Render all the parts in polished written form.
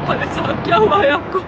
खालिद साहब, क्या हुआ है आपको?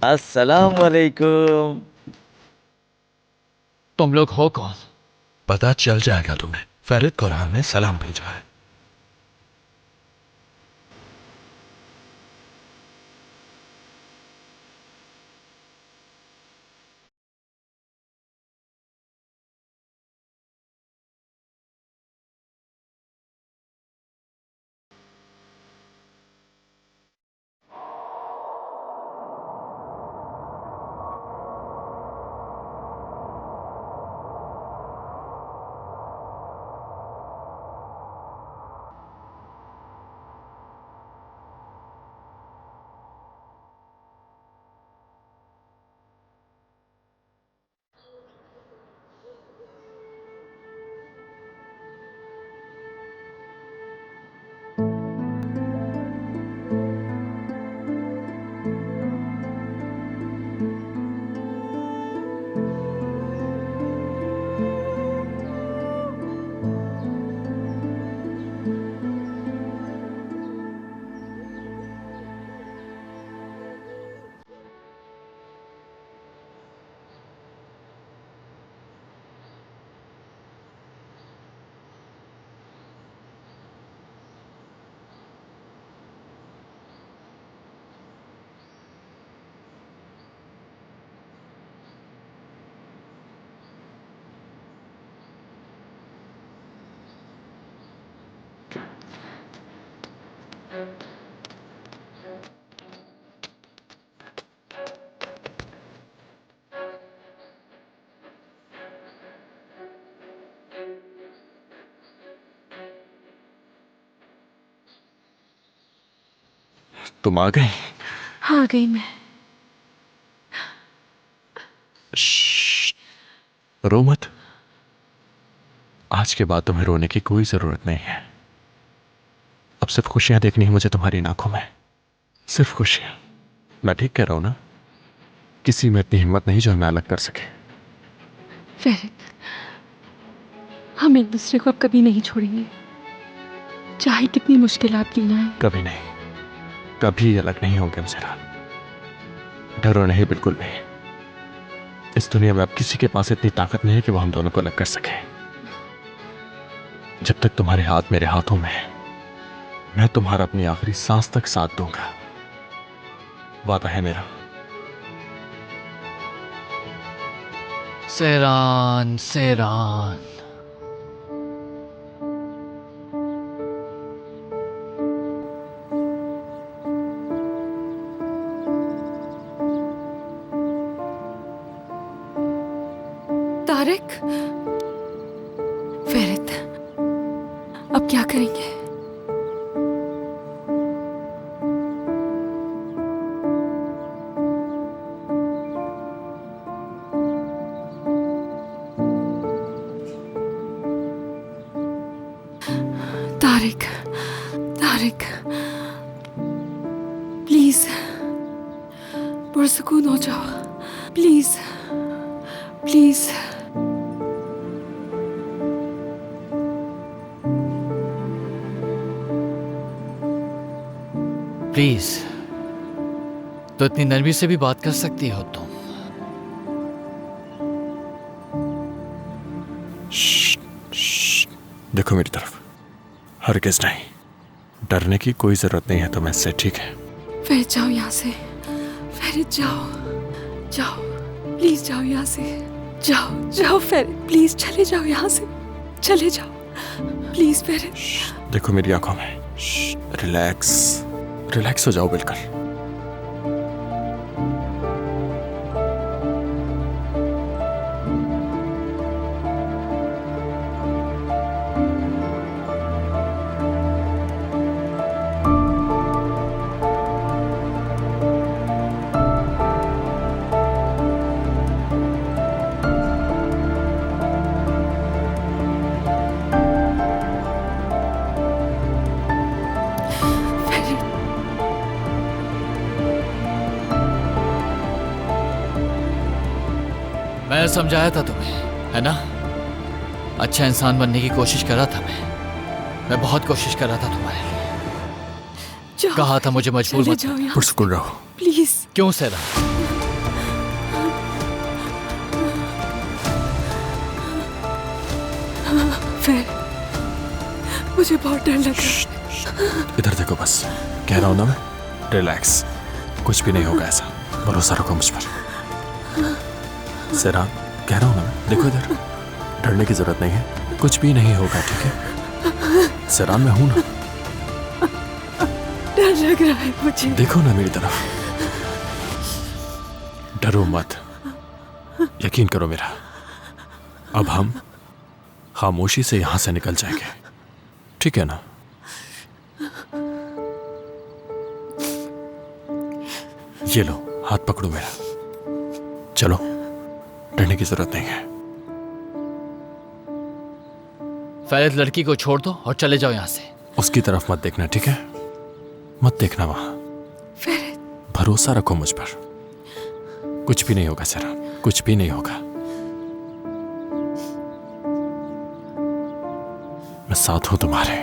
अस्सलाम वालेकुम। तुम लोग हो कौन? पता चल जाएगा तुम्हें। फरीद कुरान ने सलाम भेजा है। तुम आ गई? हाँ, आ गई मैं। श्श्श, रो मत। आज के बाद तुम्हें रोने की कोई जरूरत नहीं है। अब सिर्फ खुशियां देखनी है मुझे तुम्हारी आंखों में, सिर्फ खुशियां। मैं ठीक कह रहा हूं ना? किसी में इतनी हिम्मत नहीं जो हमें अलग कर सके। फरीद, हम एक दूसरे को अब कभी नहीं छोड़ेंगे, चाहे कितनी मुश्किलात क्यों ना आए। कभी नहीं, कभी अलग नहीं होंगे हमसे। डरो नहीं बिल्कुल भी। इस दुनिया में अब किसी के पास इतनी ताकत नहीं है कि वो हम दोनों को अलग कर सके। जब तक तुम्हारे हाथ मेरे हाथों में है, मैं तुम्हारा अपनी आखिरी सांस तक साथ दूंगा। वादा है मेरा। सेरान सेरान। तारिक, फरीद, अब क्या करेंगे? तारिक, तारिक, प्लीज पुरसकून हो जाओ, प्लीज, प्लीज। प्लीज, तो इतनी नरमी से भी बात कर सकती हो तुम? देखो मेरी तरफ, हरगिज़ नहीं, डरने की कोई जरूरत नहीं है तुम्हें इससे, ठीक है? फिर जाओ यहाँ से, फिर जाओ, जाओ, प्लीज जाओ यहाँ से, जाओ जाओ फिर, प्लीज चले जाओ यहाँ से, चले जाओ प्लीज फिर। देखो मेरी आंखों में, रिलैक्स, रिलैक्स हो जाओ बिल्कुल। मैं समझाया था तुम्हें, है ना? अच्छा इंसान बनने की कोशिश कर रहा था मैं बहुत कोशिश कर रहा था तुम्हारे लिए। जाओ, कहा था मुझे मजबूर चले मत जाओ करना। यहाँ पुरसुकून रहो। से, प्लीज। क्यों सेरा? फिर मुझे बहुत डर लग रहा है। इधर देखो, बस कह रहा हूं ना मैं, रिलैक्स, कुछ भी नहीं होगा ऐसा, भरोसा रखो मुझ पर। सेरान, कह रहा हूं ना मैं, देखो इधर, डरने की जरूरत नहीं है, कुछ भी नहीं होगा, ठीक है? सेरान, मैं हूं ना, डर लग रहा है मुझे। देखो ना मेरी तरफ, डरो मत, यकीन करो मेरा। अब हम खामोशी से यहां से निकल जाएंगे, ठीक है ना? ये लो, हाथ पकड़ो मेरा, चलो, डरने की जरूरत नहीं है। फैलत लड़की को छोड़ दो और चले जाओ यहाँ से। उसकी तरफ मत देखना, ठीक है? मत देखना वहां, फिर भरोसा रखो मुझ पर, कुछ भी नहीं होगा सेरा, कुछ भी नहीं होगा, मैं साथ हूं तुम्हारे।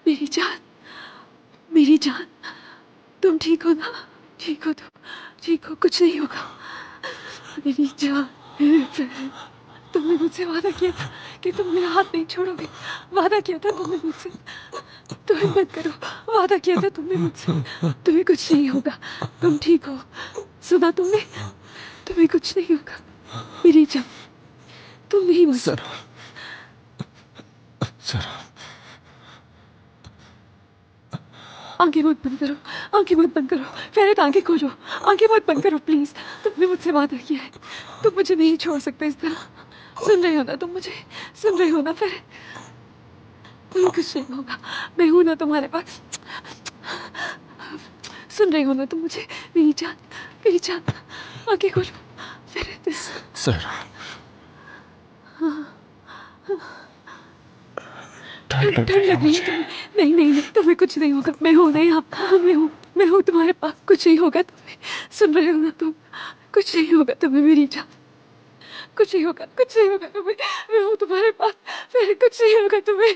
मेरी जान, मेरी जान, तुम ठीक हो ना? ठीक हो? तुम ठीक हो? कुछ नहीं होगा। मेरी जान, मेरे बहन, तुमने मुझसे वादा किया था कि तुम मेरा हाथ नहीं छोड़ोगे। वादा किया था तुमने मुझसे। तुम हिम्मत करो, वादा किया था तुमने मुझसे। तुम्हें कुछ नहीं होगा, तुम ठीक हो। सुना तुमने? तुम्हें कुछ नहीं होगा मेरी जान, तुम नहीं मर सर, सर, आंखें मत बंद करो, आंखें मत बंद करो। फेरित आंखें खोलो, आंखें मत बंद करो प्लीज। तुमने मुझसे वादा किया है, तुम मुझे नहीं छोड़ सकते इस तरह। सुन रहे हो ना तुम मुझे? सुन रहे हो ना? फेरित, तुम्हें कुछ नहीं होगा, मैं हूं ना तुम्हारे पास। सुन रहे हो ना तुम मुझे? मेरी जान, मेरी जान, आंखें खोलो फेरित। सर, ठंड लग ठंड रही है लग रही है मुझे। तुम्हें? नहीं नहीं नहीं, तुम्हें कुछ नहीं होगा, मैं हूं ना यहाँ। मैं हूँ तुम्हारे पास, कुछ नहीं होगा तुम्हें। सुन रहे हो ना तुम? कुछ नहीं होगा तुम्हें मेरी जान, कुछ नहीं होगा, कुछ नहीं होगा तुम्हें। मैं हूँ तुम्हारे पास, फिर कुछ नहीं होगा तुम्हें।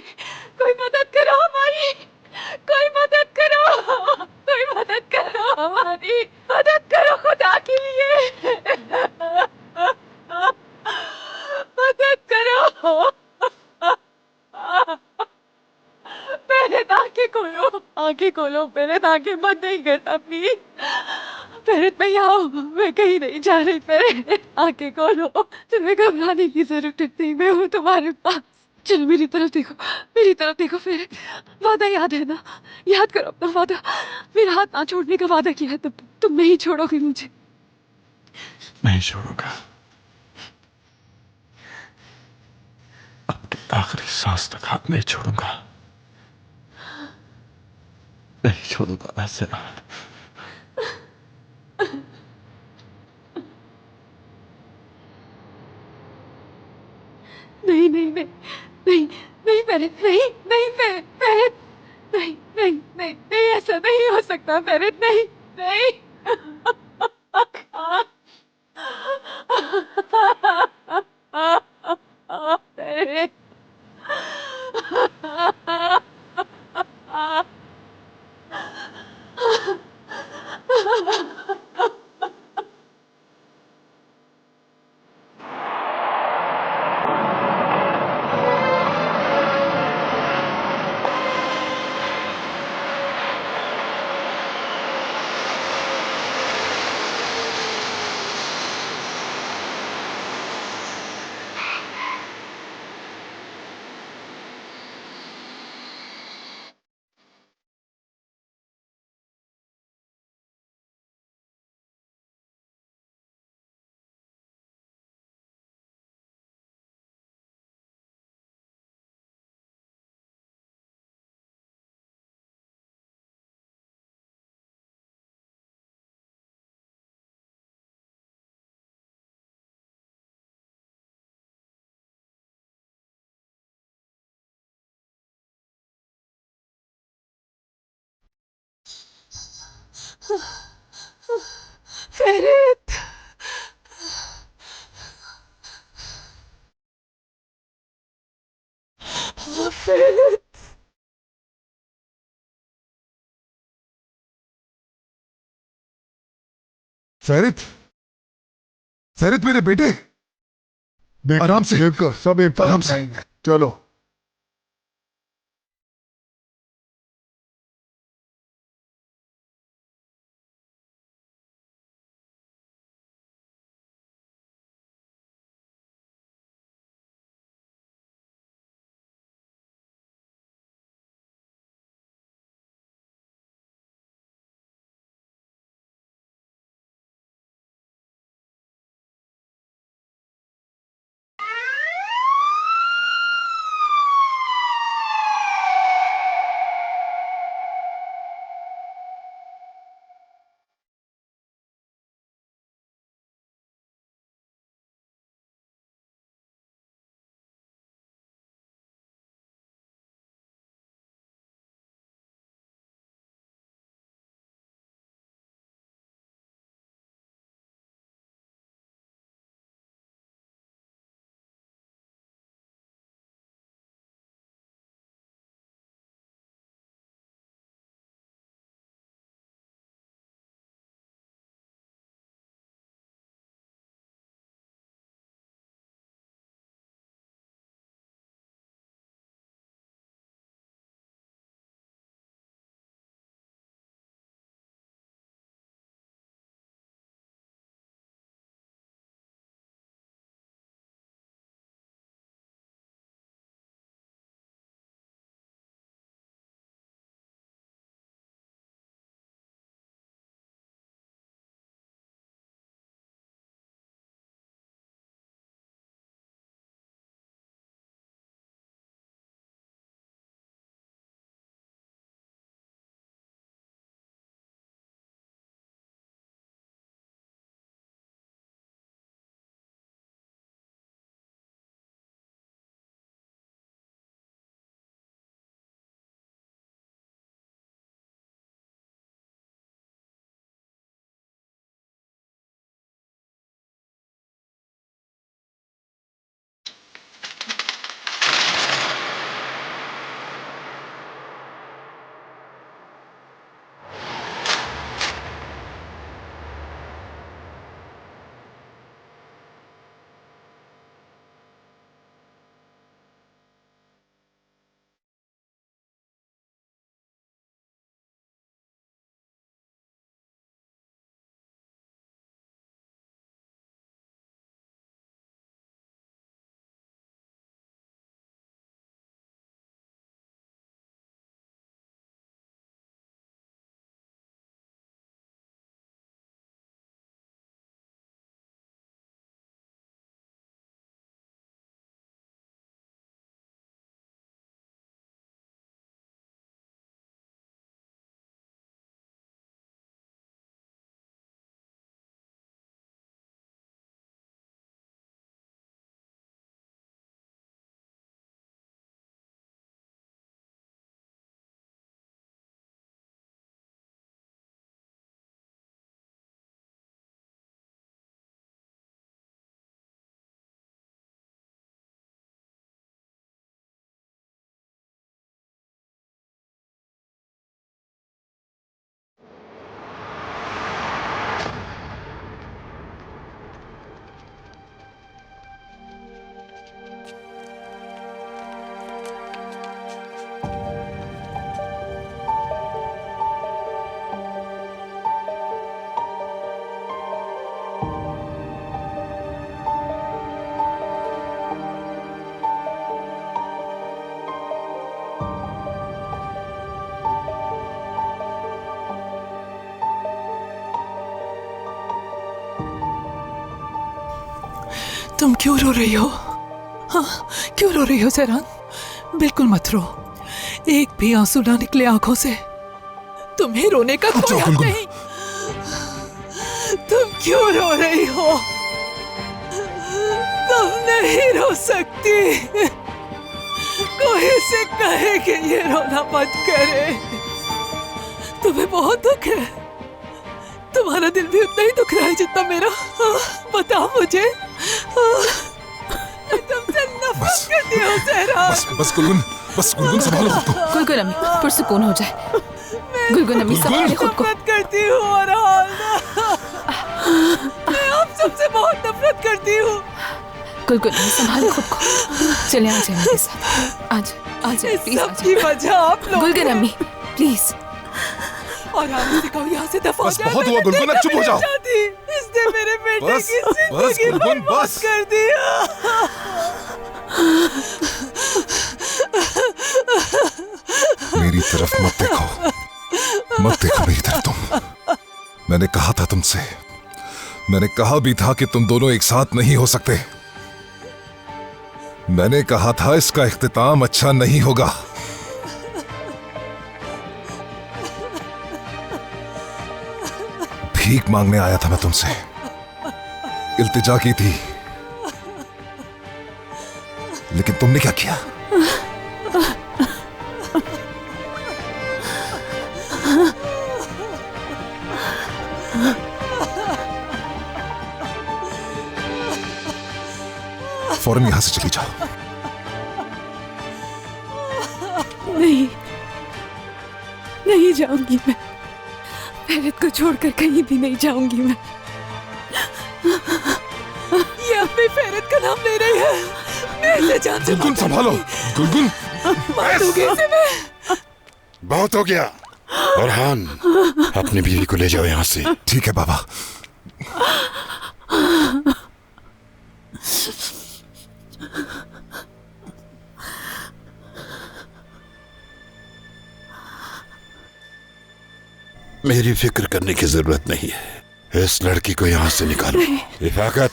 कोई मदद करो हमारी, कोई मदद करो, कोई मदद करो हमारी, मदद करो खुदा के लिए, मदद करो। पहले आंखें खोलो, आंखें खोलो, पहले आंखें बंद नहीं करता प्लीज। पहले मैं यहाँ हूँ, मैं कहीं नहीं जा रही। पहले आंखें खोलो, तुम्हें घबराने की जरूरत नहीं, मैं हूँ तुम्हारे पास। चलो मेरी तरफ देखो, मेरी तरफ देखो। फिर वादा याद है ना? याद करो अपना वादा, मेरा हाथ ना छोड़ने का वादा किया है तुम नहीं छोड़ोगे मुझे। नहीं छोड़ूंगा, अपनी आखिरी सांस तक हाथ नहीं छोड़ूंगा, नहीं छोड़ूंगा वैसे। नहीं नहीं नहीं नहीं नहीं फेरित, नहीं नहीं फेरित, नहीं नहीं नहीं नहीं, ऐसा नहीं हो सकता फेरित, नहीं नहीं। फेरित, फेरित, फेरित। फेरित, फेरित मेरे बेटे, आराम से। देखो सब एक आराम से, चलो। तुम क्यों रो रही हो? हाँ, क्यों रो रही हो जहरान? बिल्कुल मत रो, एक भी आंसू ना निकले आंखों से। तुम्हें रोने का कोई हक नहीं। तुम क्यों रो रही हो? तुम नहीं रो सकती। कोई से कहे कि ये रोना मत करे। तुम्हें बहुत दुख है। तुम्हारा दिल भी उतना ही दुख रहा है जितना मेरा। बताओ मुझे। मैं तुमसे नफरत करती हूँ जहरा। बस गुलगुन, संभालो खुद को। गुलगुन अम्मी, पुरसुकून हो जाए। गुलगुन अम्मी, संभालिए खुद को। नफरत करती हूँ औरहान। मैं आप सबसे बहुत नफरत करती हूँ। गुलगुन अम्मी, संभालिए खुद को। चले आ जाए मेरे साथ। आज प्लीज आ सबकी जाए। वजह आप लोग। गुलगुन अम्मी प्लीज। और आने से कहो यहाँ से दफा हो बस जाए। बहुत हुआ गुलगुन, अब चुप हो जाओ। इसने मेरे बेटे बस, की बस जिंदगी गुलगुन, बर्बाद बस। कर दिया। मेरी तरफ मत देखो मेरी तरफ तुम। मैंने कहा था तुमसे, मैंने कहा भी था कि तुम दोनों एक साथ नहीं हो सकते। मैंने कहा था इसका इख्तिताम अच्छा नहीं होगा। भीख मांगने आया था मैं तुमसे, इल्तिजा की थी, लेकिन तुमने क्या किया? फौरन यहां से चली जाओ। नहीं जाऊंगी मैं। फेरत को छोड़कर कहीं भी नहीं जाऊंगी मैं। ये अपनी फेरत का नाम ले रही है। मैं इसे जान से गुलगुन संभालो, गुलगुन। मार दूंगी इसे मैं। बहुत हो गया। औरहान, अपनी बीवी को ले जाओ यहाँ से। ठीक है बाबा। मेरी फिक्र करने की जरूरत नहीं है। इस लड़की को यहाँ से निकालो। इफाकत,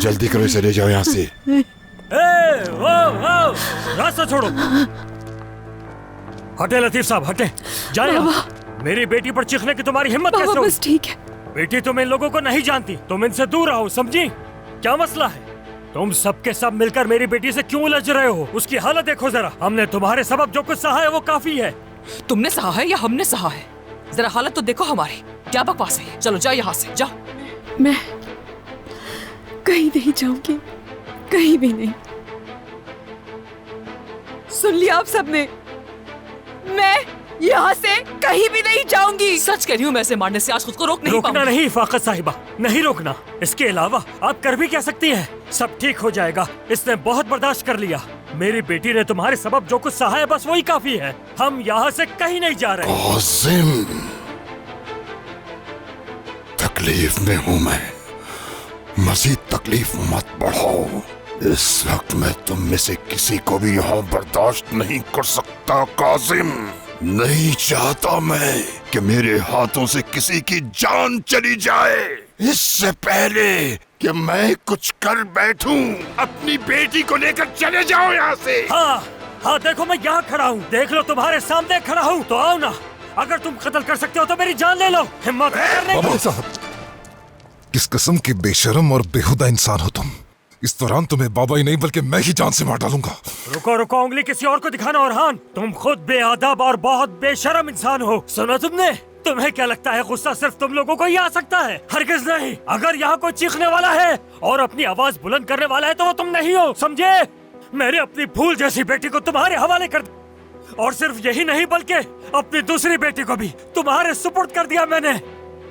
जल्दी करो, इसे ले जाओ यहाँ से। रास्ता छोड़ो। हटे लतीफ साहब, हटे। जाए। मेरी बेटी पर चीखने की तुम्हारी हिम्मत कैसे हुई? बस ठीक है। बेटी तुम इन लोगों को नहीं जानती, तुम इनसे दूर रहो, समझी? क्या मसला है? तुम सबके सब मिलकर मेरी बेटी से क्यों उलझ रहे हो? उसकी हालत देखो जरा। हमने तुम्हारे सबब जो कुछ सहा है वो काफी है। तुमने सहा है या हमने सहा है? जरा हालत तो देखो हमारी। क्या बकवास है? चलो जाओ यहाँ से, जाओ। मैं कहीं नहीं जाऊंगी, कहीं भी नहीं। सुन लिया आप सबने? मैं यहाँ से कहीं भी नहीं जाऊंगी। सच कह रही हूँ, मैं इसे मारने से आज खुद को रोक नहीं रोकना पाऊंगी। नहीं इफाकत साहिबा, नहीं रोकना। इसके अलावा आप कर भी क्या सकती हैं? सब ठीक हो जाएगा। इसने बहुत बर्दाश्त कर लिया। मेरी बेटी ने तुम्हारे सबब जो कुछ सहा है बस वही काफी है। हम यहाँ से कहीं नहीं जा रहे। कासिम, तकलीफ में हूँ मैं, मजीद तकलीफ मत बढ़ाओ। इस वक्त मैं तुम में से किसी को भी यहाँ बर्दाश्त नहीं कर सकता। कासिम, नहीं चाहता मैं कि मेरे हाथों से किसी की जान चली जाए। इससे पहले कि मैं कुछ कर बैठूं, अपनी बेटी को लेकर चले जाओ यहाँ से। हाँ हाँ, देखो मैं यहाँ खड़ा हूँ, देख लो तुम्हारे सामने खड़ा हूँ। तो आओ ना, अगर तुम कत्ल कर सकते हो तो मेरी जान ले लो। हिम्मत है करने की। बाबा साहब, किस किस्म के बेशरम और बेहुदा इंसान हो तुम। इस दौरान तुम्हें बाबा ही नहीं बल्कि मैं ही जान से मार डालूंगा। रुको रुको, उंगली किसी और को दिखाना। औरहान, तुम खुद बेअदब और बहुत बेशरम इंसान हो। सुना तुमने? तुम्हें क्या लगता है गुस्सा सिर्फ तुम लोगों को ही आ सकता है? हरगिज नहीं। अगर यहाँ कोई चीखने वाला है और अपनी आवाज बुलंद करने वाला है तो वो तुम नहीं हो, समझे? मैंने अपनी फूल जैसी बेटी को तुम्हारे हवाले कर दिया, और सिर्फ यही नहीं बल्कि अपनी दूसरी बेटी को भी तुम्हारे सुपुर्द कर दिया मैंने।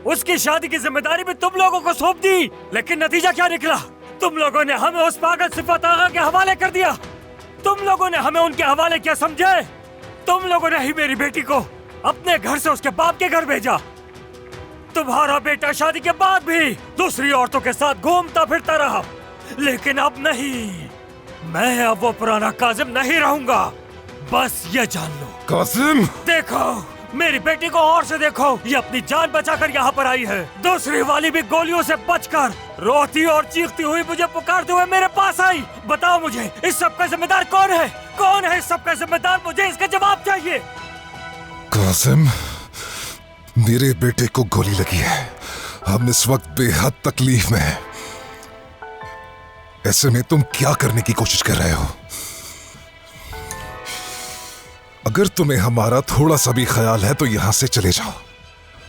उसकी शादी की जिम्मेदारी भी तुम लोगों को सौंप दी, लेकिन नतीजा क्या निकला? तुम लोगों ने हमें उस पागल सिफत आगा के हवाले कर दिया। तुम लोगों ने हमें उनके हवाले किया, समझे? तुम लोगों ने ही मेरी बेटी को अपने घर से उसके बाप के घर भेजा। तुम्हारा बेटा शादी के बाद भी दूसरी औरतों के साथ घूमता फिरता रहा, लेकिन अब नहीं। मैं अब वो पुराना काजिम नहीं रहूंगा, बस ये जान लो। कासिम! देखो, मेरी बेटी को और से देखो, ये अपनी जान बचाकर यहाँ पर आई है। दूसरी वाली भी गोलियों से बचकर रोती और चीखती हुई मुझे पुकारते हुए मेरे पास आई। बताओ मुझे इस सब का जिम्मेदार कौन है? कौन है इस सब का जिम्मेदार? मुझे इसका जवाब चाहिए। कासिम, मेरे बेटे को गोली लगी है। हम इस वक्त बेहद तकलीफ में हैं। ऐसे में तुम क्या करने की कोशिश कर रहे हो? अगर तुम्हें हमारा थोड़ा सा भी ख्याल है तो यहां से चले जाओ।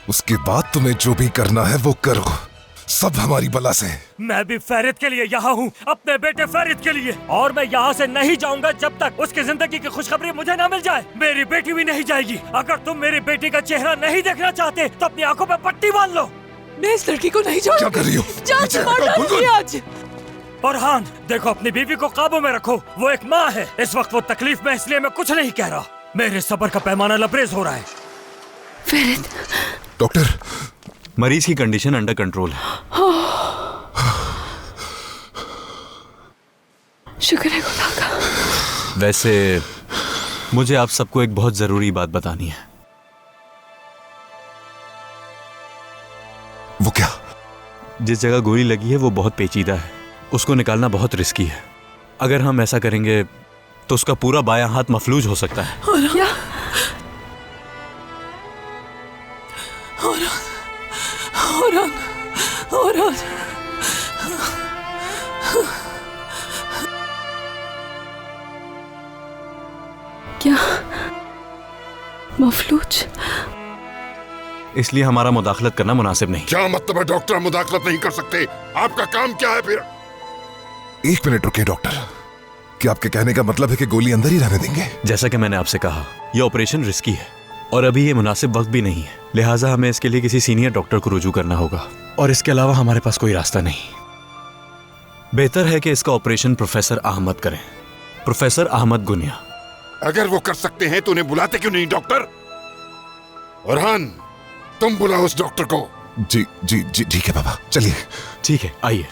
उसके बाद तुम्हें जो भी करना है वो करो, सब हमारी बला से। मैं भी फरीद के लिए यहाँ हूँ, अपने बेटे फरीद के लिए, और मैं यहाँ से नहीं जाऊंगा जब तक उसकी जिंदगी की खुशखबरी मुझे न मिल जाए। मेरी बेटी भी नहीं जाएगी। अगर तुम मेरी बेटी का चेहरा नहीं देखना चाहते तो अपनी आंखों पे पट्टी बांध लो। मैं इस लड़की को नहीं छोड़ूंगी। क्या कर रही हो? जान से मार डालूंगी आज। फरहान, देखो अपनी बीवी को काबू में रखो। वो एक माँ है। इस वक्त वो तकलीफ में, इसलिए मैं कुछ नहीं कह रहा। मेरे सब्र का पैमाना लबरेज हो रहा है। फरीद, डॉक्टर, मरीज की कंडीशन अंडर कंट्रोल है। शुक्र है खुदा का। वैसे मुझे आप सबको एक बहुत जरूरी बात बतानी है। वो क्या? जिस जगह गोली लगी है वो बहुत पेचीदा है, उसको निकालना बहुत रिस्की है। अगर हम ऐसा करेंगे तो उसका पूरा बायां हाथ मफलूज हो सकता है। क्या? और क्या? मफलूज? इसलिए हमारा मुदाखलत करना मुनासिब नहीं। क्या मतलब है डॉक्टर? मुदाखलत नहीं कर सकते? आपका काम क्या है फिर? एक मिनट रुकिए डॉक्टर, क्या आपके कहने का मतलब है कि गोली अंदर ही रहने देंगे? जैसा कि मैंने आपसे कहा, यह ऑपरेशन रिस्की है और अभी ये मुनासिब वक्त भी नहीं है, लिहाजा हमें इसके लिए किसी सीनियर डॉक्टर को रुजू करना होगा और इसके अलावा हमारे पास कोई रास्ता नहीं। बेहतर है कि इसका ऑपरेशन प्रोफेसर अहमद करें, प्रोफेसर अहमद गुनिया। अगर वो कर सकते हैं तो उन्हें बुलाते क्यों नहीं डॉक्टर? फरहान, तुम बुलाओ उस डॉक्टर को। जी जी जी ठीक है बाबा, चलिए। ठीक है, आइए।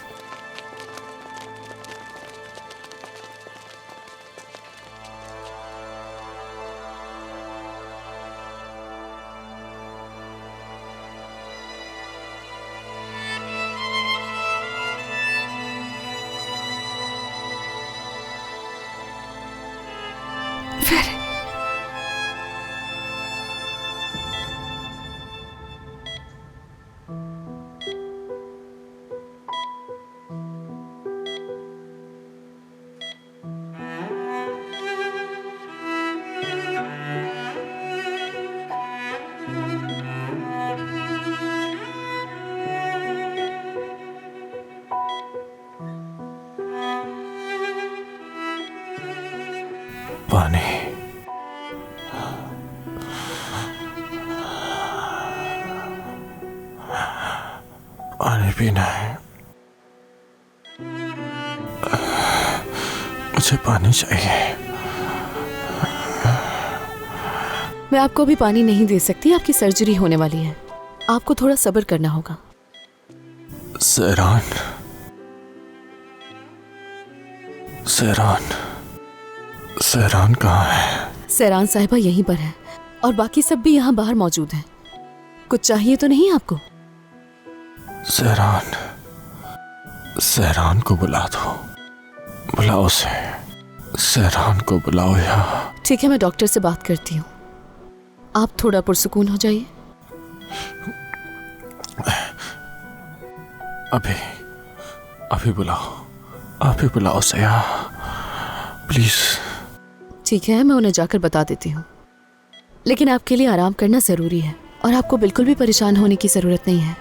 पानी, पानी पीना है। मुझे पानी चाहिए। मैं आपको अभी पानी नहीं दे सकती, आपकी सर्जरी होने वाली है। आपको थोड़ा सब्र करना होगा। सहरान, सहरान, सहरान कहाँ है? सहरान साहिबा यहीं पर है और बाकी सब भी यहाँ बाहर मौजूद हैं। कुछ चाहिए तो नहीं आपको? सहरान, सहरान को बुला दो, बुलाओ उसे, सहरान को बुलाओ यहाँ। ठीक है, मैं डॉक्टर से बात करती हूँ। आप थोड़ा पुरसुकून हो जाइए। अभी अभी बुलाओ, अभी बुलाओ उसे यहाँ, प्लीज। ठीक है, मैं उन्हें जाकर बता देती हूँ, लेकिन आपके लिए आराम करना जरूरी है और आपको बिल्कुल भी परेशान होने की जरूरत नहीं है।